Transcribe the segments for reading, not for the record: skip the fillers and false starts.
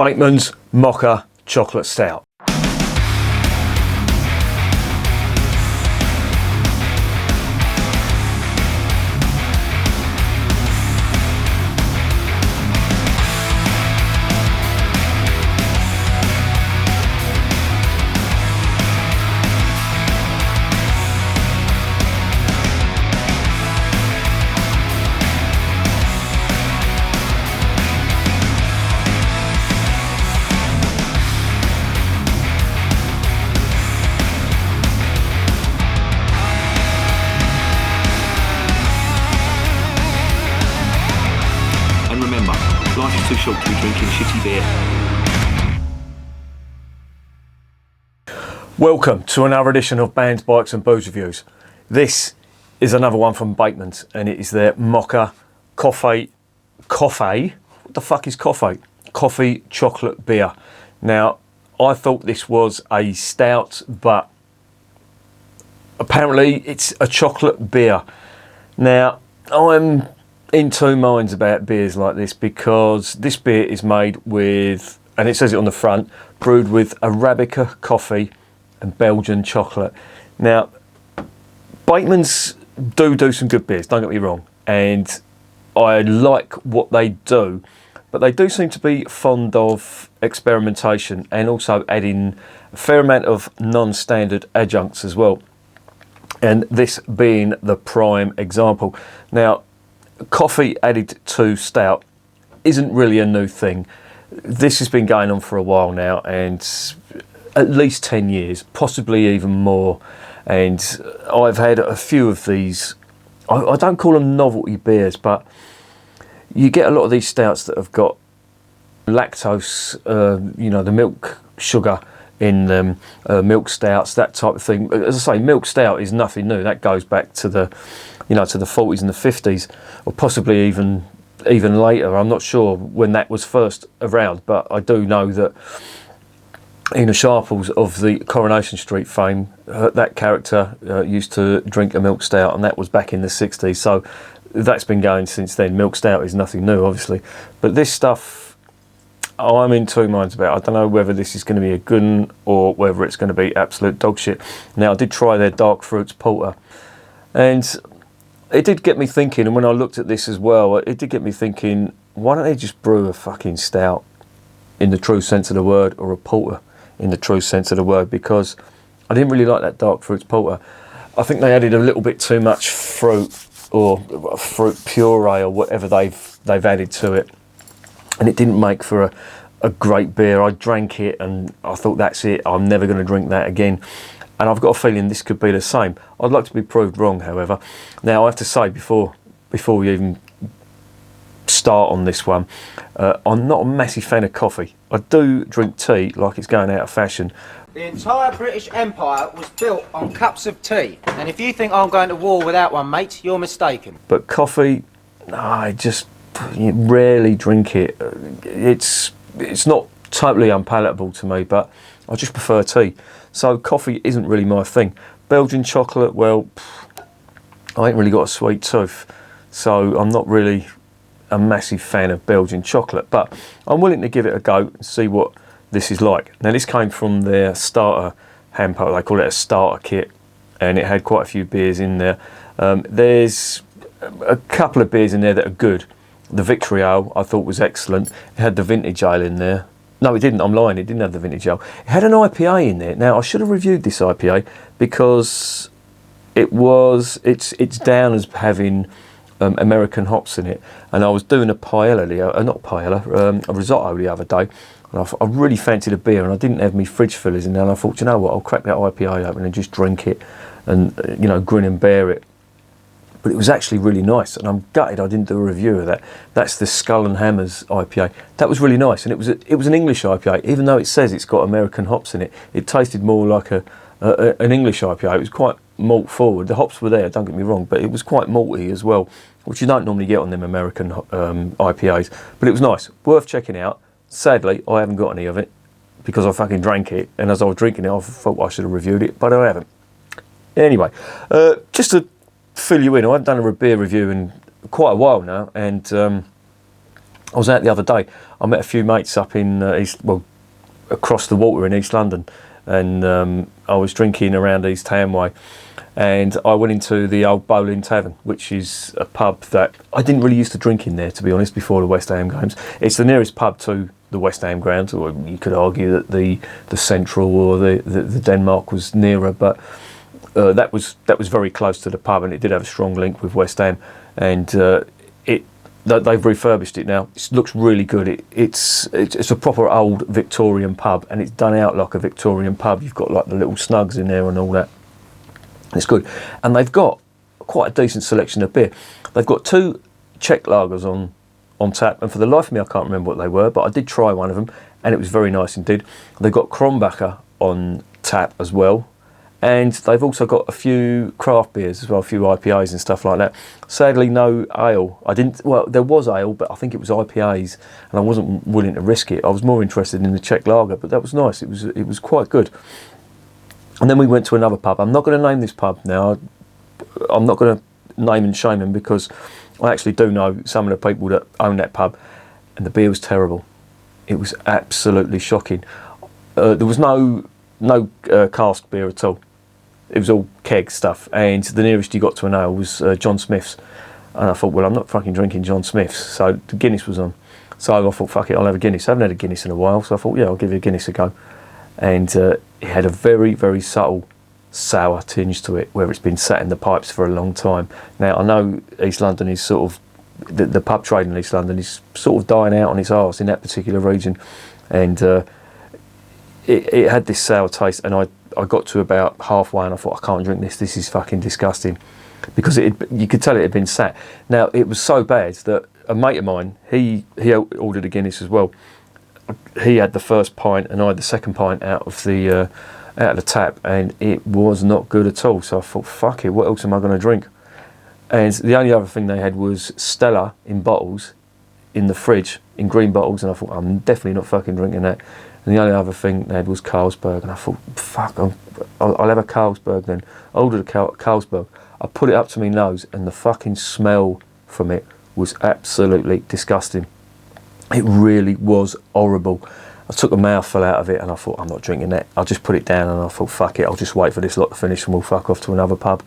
Bateman's Mocha Chocolate Stout. Remember, life is too short to be drinking shitty beer. Welcome to another edition of Bands, Bikes and Booze Reviews. This is another one from Bateman's and it is their Mocha Coffee? What the fuck is coffee? Coffee chocolate beer. Now, I thought this was a stout, but apparently it's a chocolate beer. Now, I'm in two minds about beers like this because this beer is made with, and it says it on the front, brewed with Arabica coffee and Belgian chocolate. Now, Bateman's do some good beers, don't get me wrong, and I like what they do, but they do seem to be fond of experimentation and also adding a fair amount of non-standard adjuncts as well, and this being the prime example. Now, coffee added to stout isn't really a new thing. This has been going on for a while now, and at least 10 years, possibly even more. And I've had a few of these, I don't call them novelty beers, but you get a lot of these stouts that have got lactose, the milk sugar in them, milk stouts, that type of thing. As I say, milk stout is nothing new. That goes back to the 40s and the 50s, or possibly even later. I'm not sure when that was first around, but I do know that Ina Sharples of the Coronation Street fame, that character used to drink a milk stout, and that was back in the 60s. So that's been going since then. Milk stout is nothing new, obviously, but this stuff I'm in two minds about. I don't know whether this is going to be a good one or whether it's going to be absolute dog shit. Now, I did try their dark fruits porter, and it did get me thinking, and when I looked at this as well, it did get me thinking, why don't they just brew a fucking stout in the true sense of the word, or a porter in the true sense of the word, because I didn't really like that dark fruits porter. I think they added a little bit too much fruit, or fruit puree, or whatever they've added to it, and it didn't make for a great beer. I drank it and I thought, that's it, I'm never going to drink that again. And I've got a feeling this could be the same. I'd like to be proved wrong, however. Now, I have to say, before we even start on this one, I'm not a massive fan of coffee. I do drink tea like it's going out of fashion. The entire British Empire was built on cups of tea. And if you think I'm going to war without one, mate, you're mistaken. But coffee, no, I just rarely drink it. It's not totally unpalatable to me, but I just prefer tea. So coffee isn't really my thing. Belgian chocolate, well, I ain't really got a sweet tooth, so I'm not really a massive fan of Belgian chocolate, but I'm willing to give it a go and see what this is like. Now, this came from their starter hamper. They call it a starter kit, and it had quite a few beers in there. There's a couple of beers in there that are good. The Victory Ale I thought was excellent. It had the vintage ale in there. No, it didn't. I'm lying. It didn't have the vintage ale. It had an IPA in there. Now, I should have reviewed this IPA because it's down as having American hops in it. And I was doing a risotto the other day, and I really fancied a beer, and I didn't have my fridge fillers in there. And I thought, you know what? I'll crack that IPA open and just drink it, and grin and bear it. But it was actually really nice, and I'm gutted I didn't do a review of that. That's the Skull and Hammers IPA. That was really nice, and it was an English IPA. Even though it says it's got American hops in it, it tasted more like an English IPA. It was quite malt forward. The hops were there, don't get me wrong, but it was quite malty as well, which you don't normally get on them American IPAs. But it was nice, worth checking out. Sadly, I haven't got any of it because I fucking drank it, and as I was drinking it, I thought I should have reviewed it, but I haven't. Anyway, just to fill you in, I haven't done a beer review in quite a while now, and I was out the other day. I met a few mates up in across the water in East London, and I was drinking around East Hamway, and I went into the old Bowling Tavern, which is a pub that I didn't really used to drink in there, to be honest, before the West Ham games. It's the nearest pub to the West Ham grounds, or you could argue that the Central or the Denmark was nearer, but that was very close to the pub, and it did have a strong link with West Ham, and they've refurbished it now. It looks really good. It's a proper old Victorian pub, and it's done out like a Victorian pub. You've got like the little snugs in there and all that. It's good, and they've got quite a decent selection of beer. They've got 2 Czech lagers on tap, and for the life of me I can't remember what they were, but I did try one of them, and it was very nice indeed. They've got Kronbacher on tap as well, and they've also got a few craft beers as well, a few IPAs and stuff like that. Sadly, no ale. There was ale, but I think it was IPAs, and I wasn't willing to risk it. I was more interested in the Czech lager, but that was nice. It was quite good. And then we went to another pub. I'm not going to name this pub now. I'm not going to name and shame them, because I actually do know some of the people that own that pub, and the beer was terrible. It was absolutely shocking. There was no cask beer at all. It was all keg stuff, and the nearest you got to an ale was John Smith's. And I thought, well, I'm not fucking drinking John Smith's. So the Guinness was on. So I thought, fuck it, I'll have a Guinness. I haven't had a Guinness in a while, so I thought, yeah, I'll give you a Guinness a go. And it had a very, very subtle sour tinge to it, where it's been sat in the pipes for a long time. Now, I know East London is sort of, the pub trade in East London is sort of dying out on its arse in that particular region. And it had this sour taste, and I got to about halfway and I thought, I can't drink this is fucking disgusting, because you could tell it had been sat. Now, it was so bad that a mate of mine, he ordered a Guinness as well. He had the first pint and I had the second pint out of the tap, and it was not good at all. So I thought, fuck it, what else am I going to drink? And the only other thing they had was Stella in bottles in the fridge, in green bottles, and I thought, I'm definitely not fucking drinking that. And the only other thing they had was Carlsberg, and I thought, fuck, I'll have a Carlsberg then. I ordered a Carlsberg. I put it up to my nose, and the fucking smell from it was absolutely disgusting. It really was horrible. I took a mouthful out of it, and I thought, I'm not drinking that. I'll just put it down, and I thought, fuck it, I'll just wait for this lot to finish, and we'll fuck off to another pub.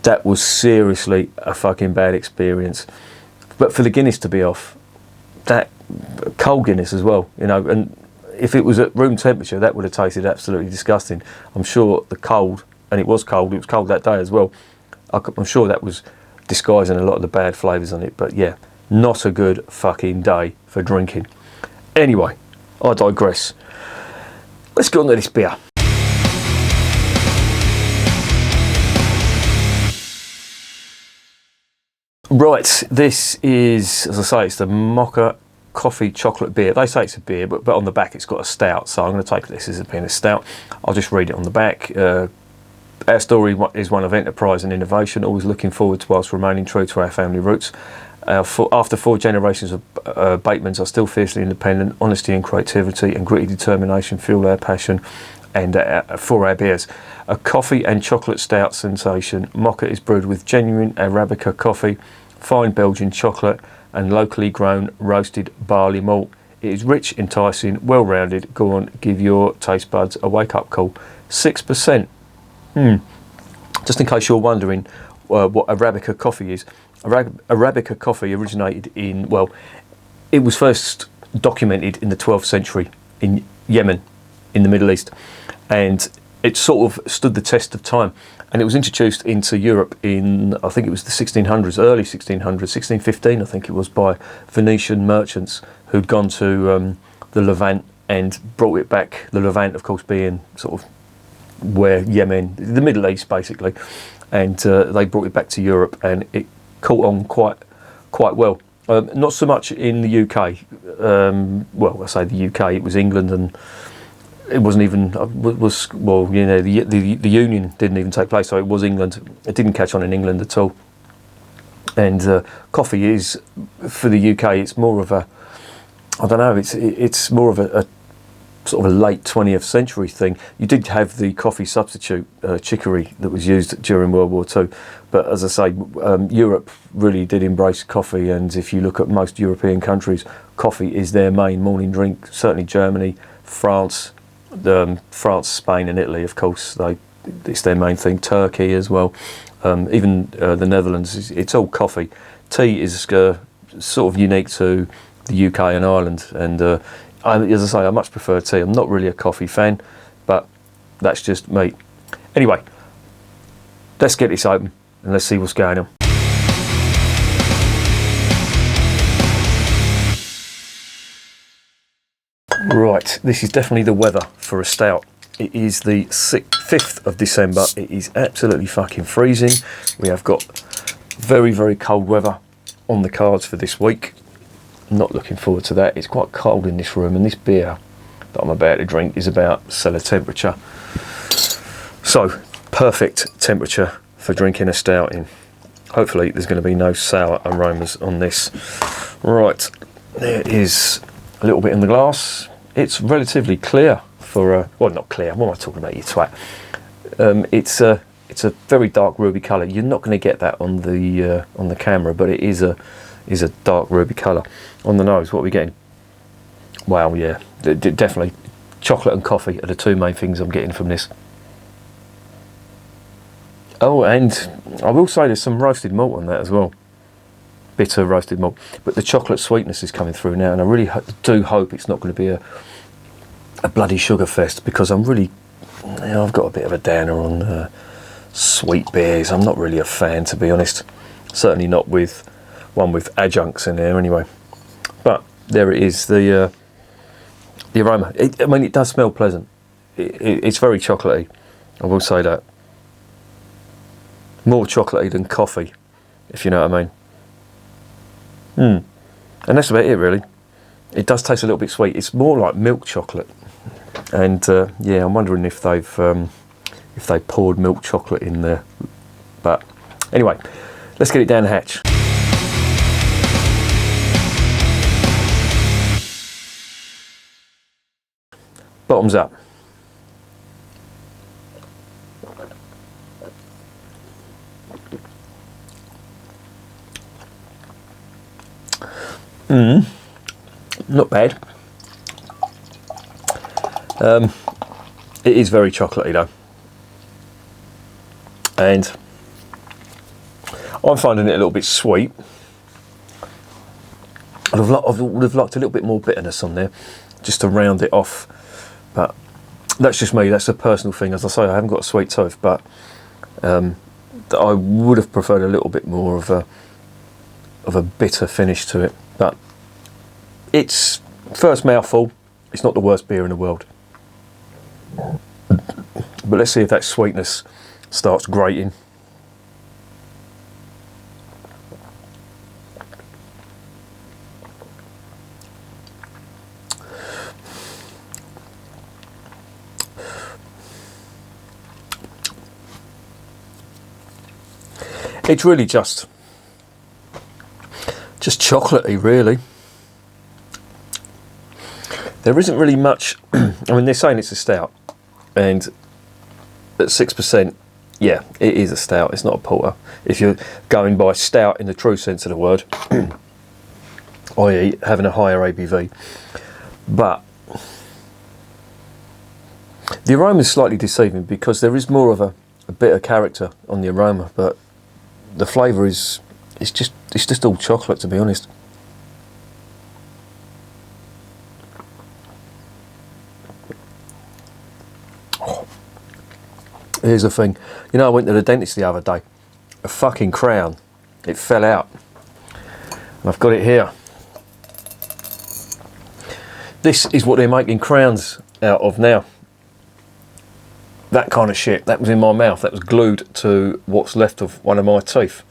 That was seriously a fucking bad experience. But for the Guinness to be off, that cold Guinness as well, and if it was at room temperature, that would have tasted absolutely disgusting. I'm sure the cold, and it was cold that day as well, I'm sure that was disguising a lot of the bad flavours on it. But yeah, not a good fucking day for drinking. Anyway, I digress. Let's get on to this beer. Right, this is, as I say, it's the Mocha coffee chocolate beer. They say it's a beer, but on the back it's got a stout, so I'm going to take this as being a stout. I'll just read it on the back. Our story is one of enterprise and innovation, always looking forward whilst remaining true to our family roots. After 4 generations of Batemans are still fiercely independent, honesty and creativity and gritty determination fuel our passion and for our beers. A coffee and chocolate stout sensation, Mocha is brewed with genuine Arabica coffee, fine Belgian chocolate, and locally grown roasted barley malt. It is rich, enticing, well-rounded. Go on, give your taste buds a wake-up call. 6%. Just in case you're wondering what Arabica coffee is. Arabica coffee originated in, it was first documented in the 12th century in Yemen, in the Middle East. And it sort of stood the test of time. And it was introduced into Europe in, I think it was the 1600s, early 1600s, 1615, I think it was, by Venetian merchants who'd gone to the Levant and brought it back. The Levant, of course, being sort of where Yemen, the Middle East, basically. And they brought it back to Europe, and it caught on quite well. Not so much in the UK. I say the UK, it was England, and it wasn't even the Union didn't even take place, so it was England. It didn't catch on in England at all. And coffee is, for the UK, it's more of a, I don't know, it's more of sort of a late 20th century thing. You did have the coffee substitute, chicory, that was used during World War II. But as I say, Europe really did embrace coffee, and if you look at most European countries, coffee is their main morning drink. Certainly Germany, France, Spain and Italy, of course, it's their main thing. Turkey as well. Even the Netherlands, it's all coffee. Tea is sort of unique to the UK and Ireland, and as I say, I much prefer tea. I'm not really a coffee fan, but that's just me. Anyway, let's get this open and let's see what's going on. Right, this is definitely the weather for a stout. It is the 5th of December. It is absolutely fucking freezing. We have got very, very cold weather on the cards for this week. I'm not looking forward to that. It's quite cold in this room, and this beer that I'm about to drink is about cellar temperature. So, perfect temperature for drinking a stout in. Hopefully there's going to be no sour aromas on this. Right, there is a little bit in the glass. It's relatively clear for well, not clear. What am I talking about, you twat? It's a very dark ruby colour. You're not going to get that on the camera, but it is a dark ruby colour. On the nose, what are we getting? Wow, yeah, definitely chocolate and coffee are the two main things I'm getting from this. Oh, and I will say there's some roasted malt on that as well. Bitter roasted malt, but the chocolate sweetness is coming through now, and I really do hope it's not going to be a bloody sugar fest, because I've got a bit of a downer on sweet beers. I'm not really a fan, to be honest. Certainly not with one with adjuncts in there anyway. But there it is, the aroma. It does smell pleasant. It's very chocolatey, I will say that. More chocolatey than coffee, if you know what I mean. And that's about it, really. It does taste a little bit sweet. It's more like milk chocolate, and yeah, I'm wondering if they poured milk chocolate in there. But anyway, let's get it down the hatch. Bottoms up. Not bad. It is very chocolatey though, and I'm finding it a little bit sweet. I would have liked a little bit more bitterness on there, just to round it off. But that's just me. That's a personal thing. As I say, I haven't got a sweet tooth, but I would have preferred a little bit more of a bitter finish to it. But it's first mouthful. It's not the worst beer in the world. But let's see if that sweetness starts grating. It's really just chocolatey, really. There isn't really much. I mean, they're saying it's a stout, and at 6%, yeah, it is a stout. It's not a porter. If you're going by stout in the true sense of the word, i.e. having a higher ABV. But the aroma is slightly deceiving, because there is more of a bitter character on the aroma, but the flavour is just all chocolate, to be honest. Here's the thing, you know, I went to the dentist the other day. A fucking crown, it fell out, and I've got it here. This is what they're making crowns out of now. That kind of shit, that was in my mouth. That was glued to what's left of one of my teeth.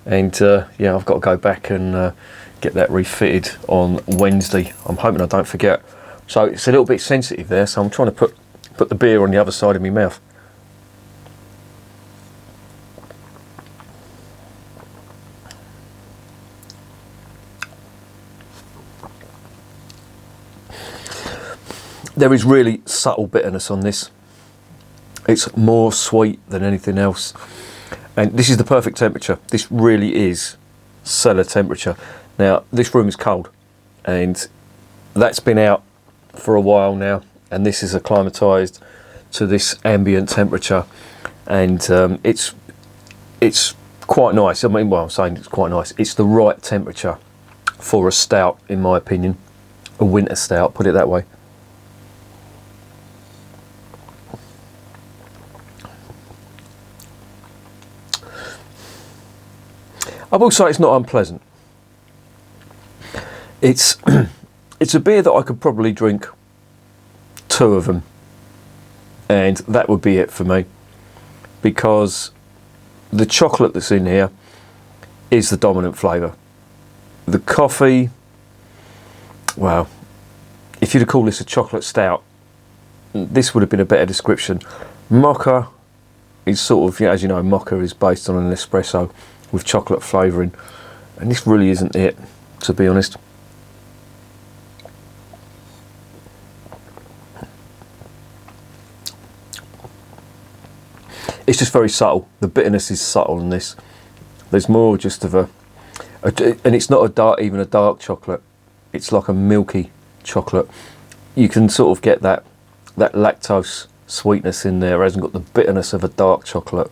And yeah, I've got to go back and get that refitted on Wednesday. I'm hoping I don't forget. So it's a little bit sensitive there, so I'm trying to put the beer on the other side of my mouth. There is really subtle bitterness on this. It's more sweet than anything else. And this is the perfect temperature. This really is cellar temperature. Now, this room is cold, and that's been out for a while now, and this is acclimatized to this ambient temperature, and it's quite nice. I mean, well, I'm saying it's quite nice. It's the right temperature for a stout, in my opinion. A winter stout, put it that way. I will say it's not unpleasant. It's it's a beer that I could probably drink 2 of them, and that would be it for me, because the chocolate that's in here is the dominant flavour. The coffee, well, if you'd have called this a chocolate stout, this would have been a better description. Mocha is sort of, as you know, Mocha is based on an espresso with chocolate flavouring, and this really isn't it, to be honest. It's just very subtle. The bitterness is subtle in this. There's more just of and it's not even a dark chocolate. It's like a milky chocolate. You can sort of get that lactose sweetness in there. It hasn't got the bitterness of a dark chocolate.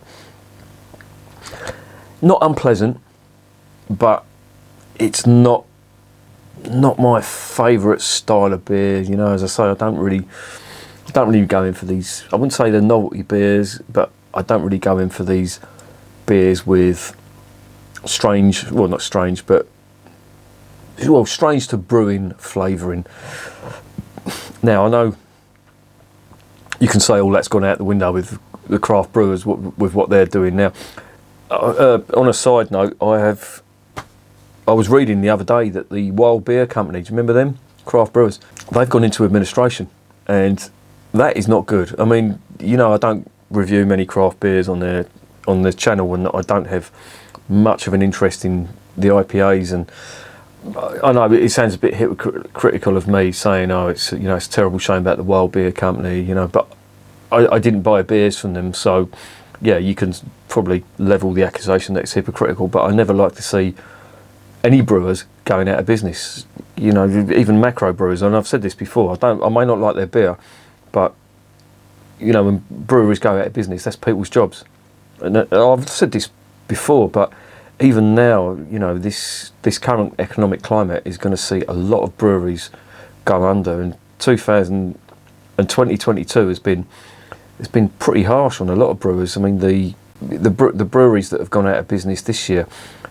Not unpleasant, but it's not my favourite style of beer. You know, as I say, I don't really go in for these. I wouldn't say they're novelty beers, but I don't really go in for these beers with strange, well, not strange, but strange to brewing flavouring. Now, I know you can say all that's gone out the window with the craft brewers with what they're doing now. On a side note, I was reading the other day that the Wild Beer Company, do you remember them? Craft brewers. They've gone into administration, and that is not good. I mean, you know, I don't review many craft beers on the channel, and I don't have much of an interest in the IPAs, and I know it sounds a bit hypocritical of me saying, oh, it's, you know, it's a terrible shame about the Wild Beer Company, you know, but I didn't buy beers from them, so yeah, you can probably level the accusation that it's hypocritical, but I never like to see any brewers going out of business, you know, even macro brewers. And I've said this before, I may not like their beer, but you know, when breweries go out of business, that's people's jobs. And I've said this before, but even now, you know, this current economic climate is going to see a lot of breweries go under, and 2022 has been pretty harsh on a lot of brewers. I mean, the breweries that have gone out of business this year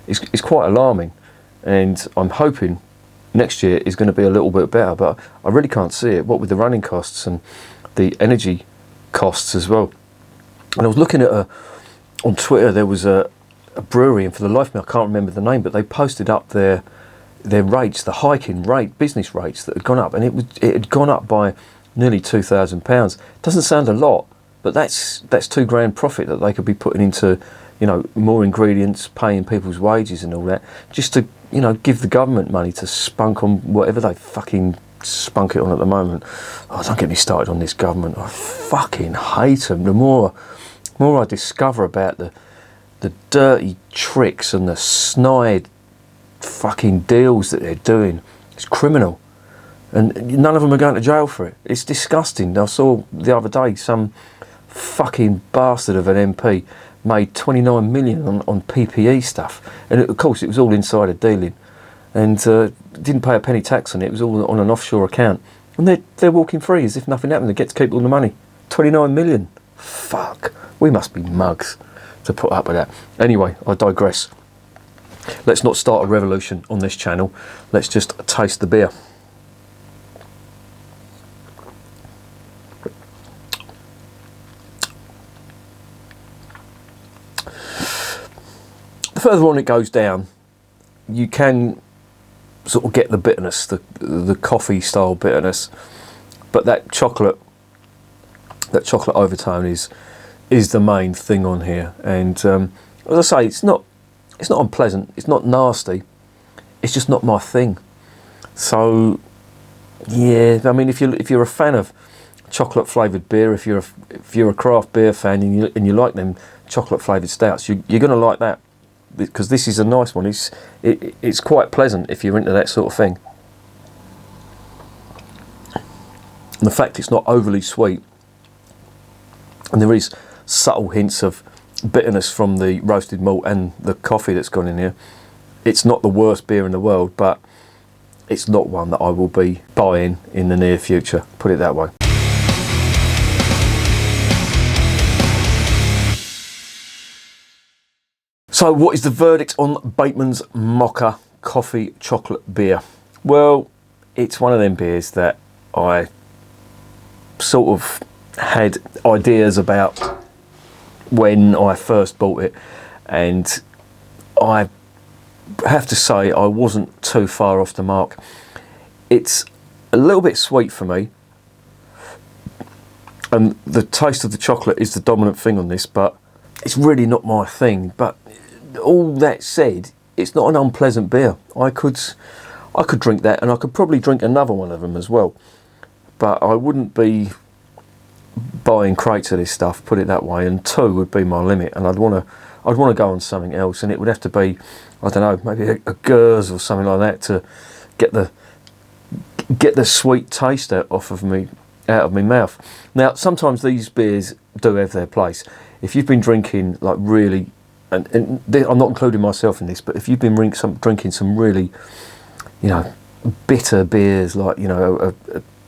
is quite alarming, and I'm hoping next year is going to be a little bit better, but I really can't see it, what with the running costs and the energy costs as well. And I was looking at on Twitter, there was a brewery, and for the life of me I can't remember the name, but they posted up their rates, the hiking rate, business rates that had gone up, and it had gone up by nearly £2,000. Doesn't sound a lot, but that's £2,000 profit that they could be putting into, you know, more ingredients, paying people's wages and all that, just to, you know, give the government money to spunk on whatever they fucking spunk it on at the moment. Oh, don't get me started on this government. I fucking hate them. The more I discover about the dirty tricks and the snide fucking deals that they're doing, it's criminal. And none of them are going to jail for it. It's disgusting. I saw the other day some fucking bastard of an MP made 29 million on PPE stuff, and of course it was all insider dealing, and didn't pay a penny tax on it. It was all on an offshore account, and they're walking free as if nothing happened. They get to keep all the money. 29 million. Fuck. We must be mugs to put up with that. Anyway, I digress. Let's not start a revolution on this channel. Let's just taste the beer. The further on it goes down, you can sort of get the bitterness, the coffee style bitterness, but that chocolate overtone is the main thing on here. And as I say, it's not unpleasant, it's not nasty, it's just not my thing. So Yeah, I mean, if you're a fan of chocolate flavoured beer, if you're a craft beer fan and you like them chocolate flavoured stouts, you're going to like that, because this is a nice one. It's quite pleasant if you're into that sort of thing. And the fact it's not overly sweet, and there is subtle hints of bitterness from the roasted malt and the coffee that's gone in here. It's not the worst beer in the world, but it's not one that I will be buying in the near future, put it that way. So what is the verdict on Bateman's Mocha coffee chocolate beer? Well, it's one of them beers that I sort of had ideas about when I first bought it, and I have to say I wasn't too far off the mark. It's a little bit sweet for me, and the taste of the chocolate is the dominant thing on this, but it's really not my thing. But all that said, it's not an unpleasant beer. I could drink that, and I could probably drink another one of them as well, but I wouldn't be buying crates of this stuff, put it that way, and 2 would be my limit, and I'd want to go on something else, and it would have to be, I don't know, maybe a Gers or something like that to get the sweet taste out of my mouth. Now, sometimes these beers do have their place. If you've been drinking like really, and I'm not including myself in this, but if you've been drinking some really, bitter beers, like a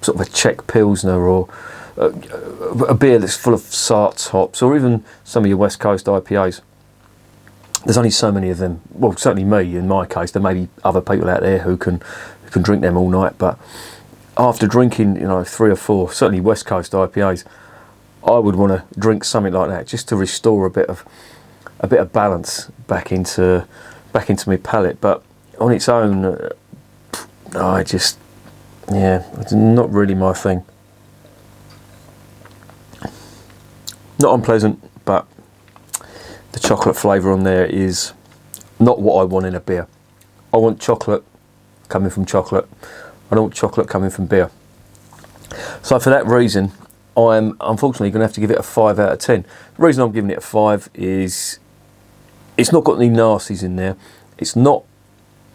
sort of a Czech Pilsner, or a beer that's full of Sarts hops, or even some of your West Coast IPAs. There's only so many of them. Well, certainly me, in my case. There may be other people out there who can drink them all night, but after drinking 3 or 4, certainly West Coast IPAs, I would want to drink something like that, just to restore a bit of balance back into my palate. But on its own, it's not really my thing. Not unpleasant, but the chocolate flavour on there is not what I want in a beer. I want chocolate coming from chocolate. I don't want chocolate coming from beer. So for that reason, I'm unfortunately going to have to give it a 5 out of 10. The reason I'm giving it a 5 is it's not got any nasties in there. It's not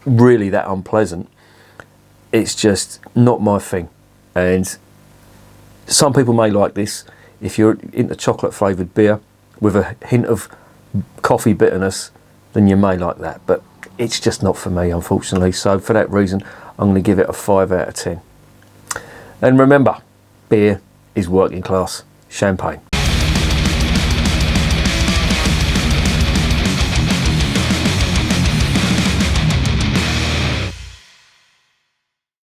really that unpleasant. It's just not my thing. And some people may like this. If you're into chocolate flavoured beer with a hint of coffee bitterness, then you may like that. But it's just not for me, unfortunately. So for that reason, I'm going to give it a 5 out of 10. And remember, beer is working class champagne.